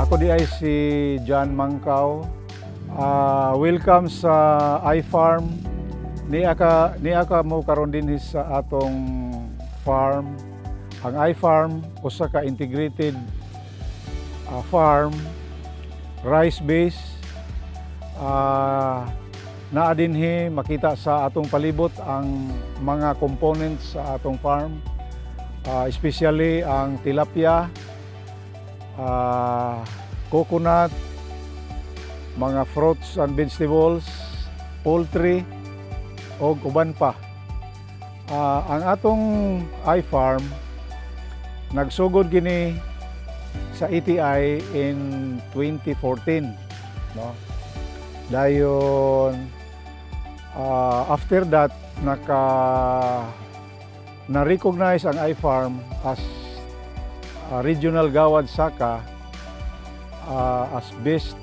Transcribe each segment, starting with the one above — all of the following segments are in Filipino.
Ako di ay si John Mangkaw. Welcome sa iFarm. Niaka mo karon din sa atong farm. Ang iFarm usa ka integrated farm, rice base. Naa dinhi makita sa atong palibot ang mga components sa atong farm, especially ang tilapia, coconut, mga fruits and vegetables, poultry, o uban pa. Ang atong iFarm nagsugod gini sa ETI in 2014, no? Dayon after that na-recognize ang iFarm as regional Gawad Saka as best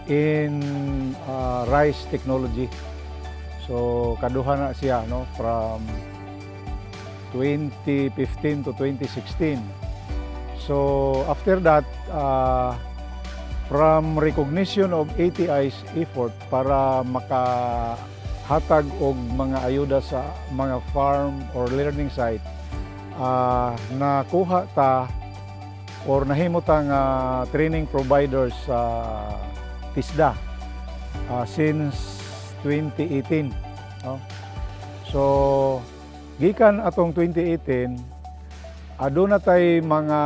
in rice technology. So kaduha na siya, no, from 2015 to 2016. So after that, from recognition of ATI's effort para makahatag og mga ayuda sa mga farm or learning site, nakuha ta or nahimo ta nga training providers sa TISDA since 2018, no? So gikan atong 2018 aduna tay mga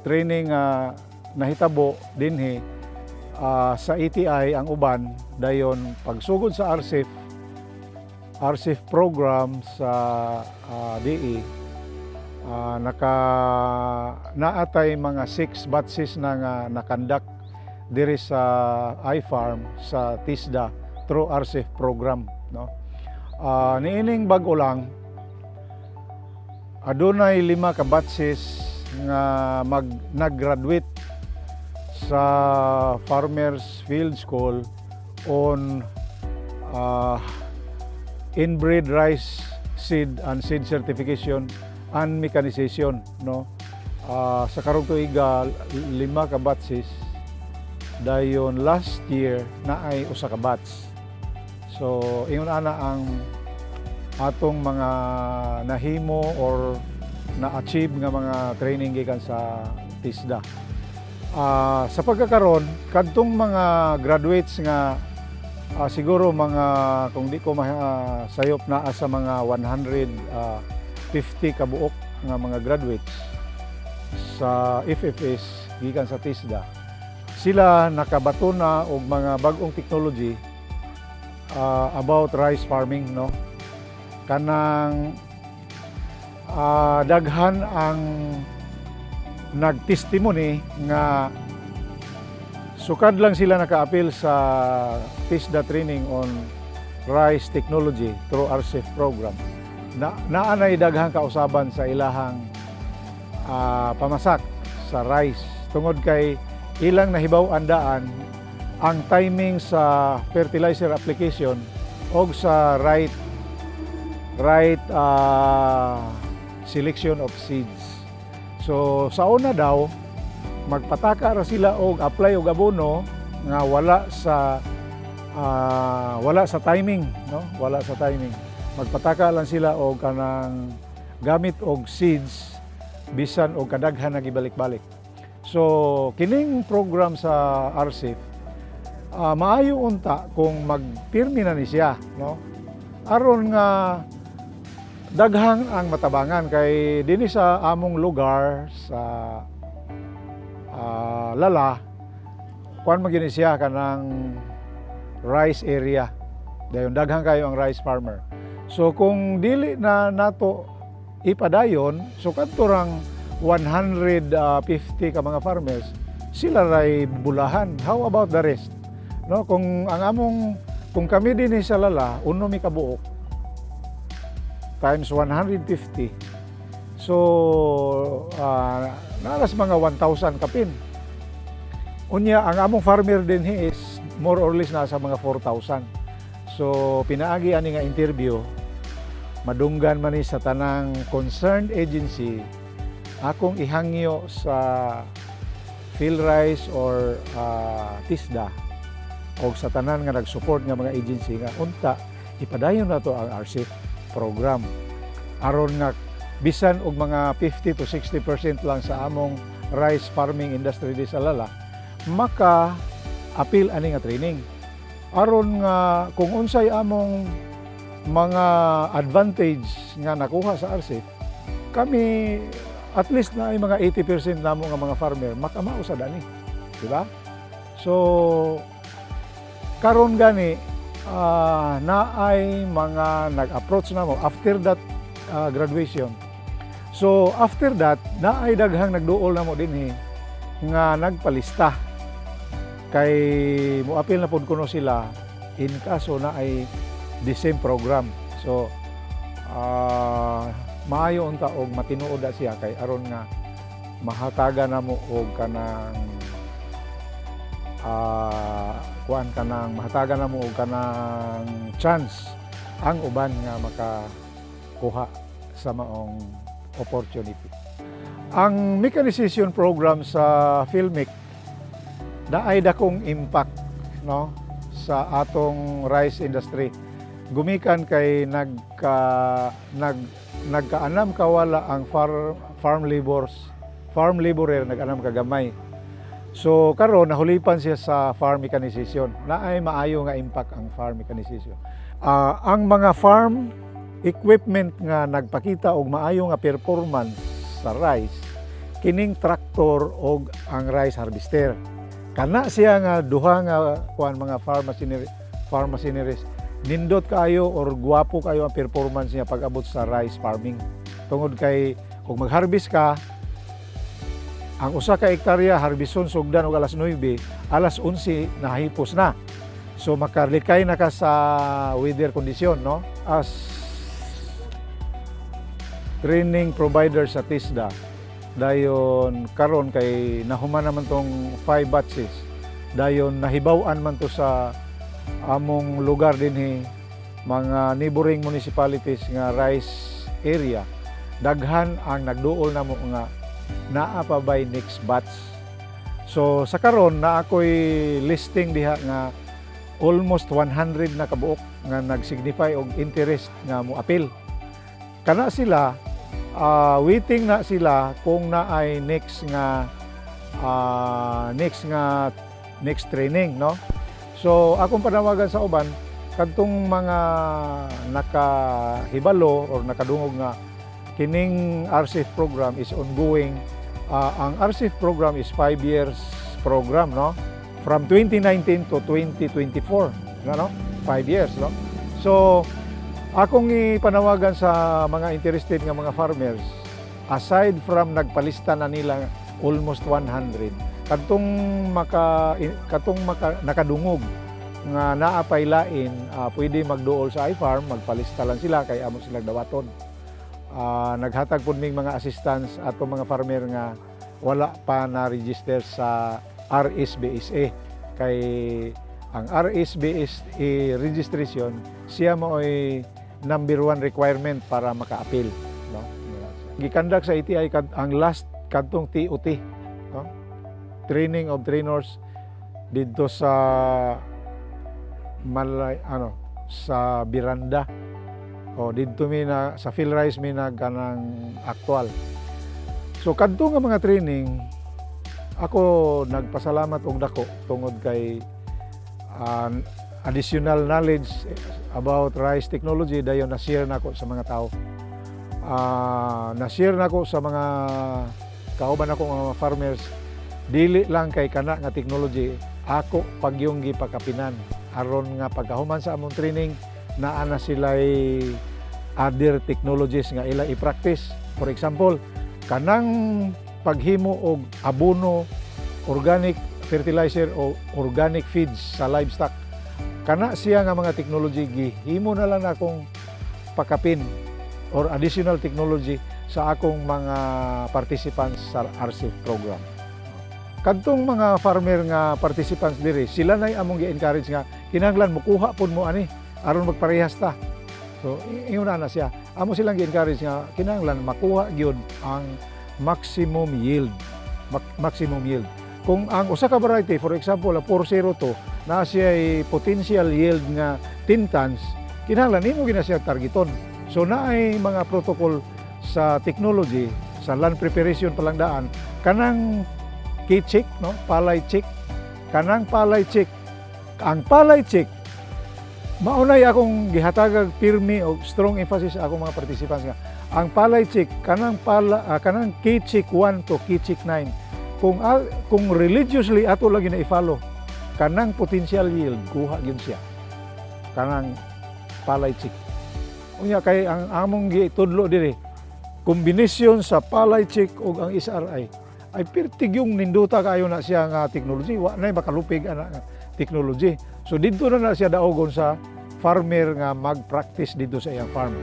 training nahitabo dinhi sa ETI. Ang uban dayon pagsugod sa RCEF program sa DE, naatay mga 6 batches na nga nakandak diri sa iFarm sa TISDA through RCEF program, no? Niining bag-o lang adunay 5 ka batches nga nag-graduate sa Farmers Field School on inbred rice seed and seed certification and mechanization, no? Sa karong tuiga 5 ka batches, dayon last year na ay usa ka batch. So ingon ana ang atong mga nahimo or na-achieve nga mga training gikan sa TISDA. Sa pagkakaroon kadtong mga graduates nga siguro mga, kung di ko sayop, naa sa mga 150 kabuok nga mga graduates sa FFS gikan sa TISDA. Sila nakabato na og mga bag-ong technology about rice farming, no? Kanang daghan ang nagtestimony nga sukad lang sila naka-appeal sa TISDA training on rice technology through RCEF program. Naanay daghang kausaban sa ilahang pamasak sa rice tungod kay ilang nahibaw-andaan ang timing sa fertilizer application og sa right selection of seeds. So sa una daw magpataka ra sila og apply og abono nga wala sa timing, no? Wala sa timing. Magpataka lang sila og kanang gamit og seeds bisan og kadaghan nga gibalik-balik. So kining program sa RCEF maayo unta kung magpirmi na ni siya, no? Aron nga daghang ang matabangan kay dinhi sa among lugar sa Lala, kuan magini siya kanang rice area. Dayon daghang kayo ang rice farmer. So kung dili na nato ipadayon, so kadto rang 150 ka mga farmers sila ray bulahan. How about the rest? No, kung kami din sa Lala, uno mi kabuok times 150. So naras mga 1,000 kapin. Unya ang among farmer din is more or less nasa mga 4,000. So pinaagi ani nga interview, madunggan man ni sa tanang concerned agency akong ihangyo sa PhilRice or TISDA o sa tanan nga nag-support nga mga agency nga unta ipadayon na to ang RCEP program aron nga bisan og mga 50 to 60% lang sa among rice farming industry di sa Lala maka appeal ani nga training aron nga kung unsay among mga advantage nga nakuha sa RCEP kami at least na ay mga 80% namo nga mga farmer makamao sa dani, di ba? So karon gani na ay mga nag-approach namo after that graduation. So after that na ay daghang nagduol namo dinhi nga nagpalista kay moapil na pud kuno sila in kaso na ay the same program. So maayo unta og matinuod siya kay aron nga mahatagan namo og kanang mahatagan namo og kanang chance ang uban nga makakuha sa maong opportunity. Ang mechanization program sa PhilMec naay dakong impact no sa atong rice industry. Gumikan kay nagkaanam kawala ang farm laborer nag-anam kagamay. So karon nahulipan siya sa farm mechanization. Naay maayo nga impact ang farm mechanization. Ang mga farm equipment nga nagpakita og maayo nga performance sa rice kining traktor og ang rice harvester. Kana siya nga duha nga mga farm machineries nindot kayo or guwapo kayo ang performance niya pag-abot sa rice farming. Tungod kay kung mag-harvest ka, ang usa ka hektarya harbison sugdan og alas 9, alas 11 nahipos na. So makalikay na ka sa weather condition, no? As training provider sa TISDA, dayon karon kay nahuman naman tong 5 batches. Dayon nahibaw-an man to sa among lugar dinhi mga neighboring municipalities nga rice area. Daghan ang nagduol namo nga naa pa by next batch. So sa karon na ako'y listing diha nga almost 100 na kabuok nga nagsignify og interest nga moapil. Kana sila waiting na sila kung naay next training, no? So akong panawagan sa uban kadtong mga nakahibalo or nakadungog nga kining RCEP program is ongoing. Ang RCEP program is 5 years program, no? From 2019 to 2024, no? 5 years, no? So akong ipanawagan sa mga interested nga mga farmers, aside from nagpalista na nila almost 100, kadtong nakadungog nga naapay lain, pwede magduol sa iFarm, magpalista lang sila kay amo sila dawaton. Naghatag pud ming mga assistance ato mga farmer nga wala pa na register sa RSBSA kay ang RSBSA registration siya mo'y number 1 requirement para maka-appeal, no? Gikandak sa ITI ang last kadtong TOT, no? Training of trainers dito sa sa Biranda. O dito mi na sa PhilRice mi kanang actual. So kadto nga mga training ako nagpasalamat og dako tungod kay additional knowledge about rice technology dayon na-share nako sa mga tao. Na-share nako sa mga kauban ako mga farmers. Dili lang kay kana nga technology ako pagyong gipakapinan aron nga pagkahuman sa among training naa na sila'y other technologies nga ila i-practice. For example, kanang paghimo og abono organic fertilizer o organic feeds sa livestock. Kana siya nga mga technology gihimo na lang akong pakapin or additional technology sa akong mga participants sa RCEF program. Kadtong mga farmer nga participants diri, sila na among gi-encourage nga kinahanglan mukuha pud mo ani aron magparehas ta. So ingon na siya. Amo silang gi-encourage nga kinahanglan makuha gyud ang maximum yield. Maximum yield. Kung ang usa ka variety, for example, 402 na siya potential yield nga 10 tons, kinahanglan nimo gina siya targeton. So naay mga protocol sa technology, sa land preparation palangdaan, kanang key check, no? Palay check, kanang palay check. Ang palay check, maunay akong gihatagag pirmi o strong emphasis sa akong mga participants nga. Ang palay check, kanang key check 1 to key check 9, kung religiously ato lagi na i-follow, kanang potential yield, kuha gyud siya. Kanang palay check. Unya kay ang among gitudlo diri, kombinasyon sa palay check ug ang SRI ay pertig yung ninduta kayo na siya nga technology, wa nay makalupig ana nga technology. So dito na siya daogon sa farmer nga mag-practice dito sa iyang farm.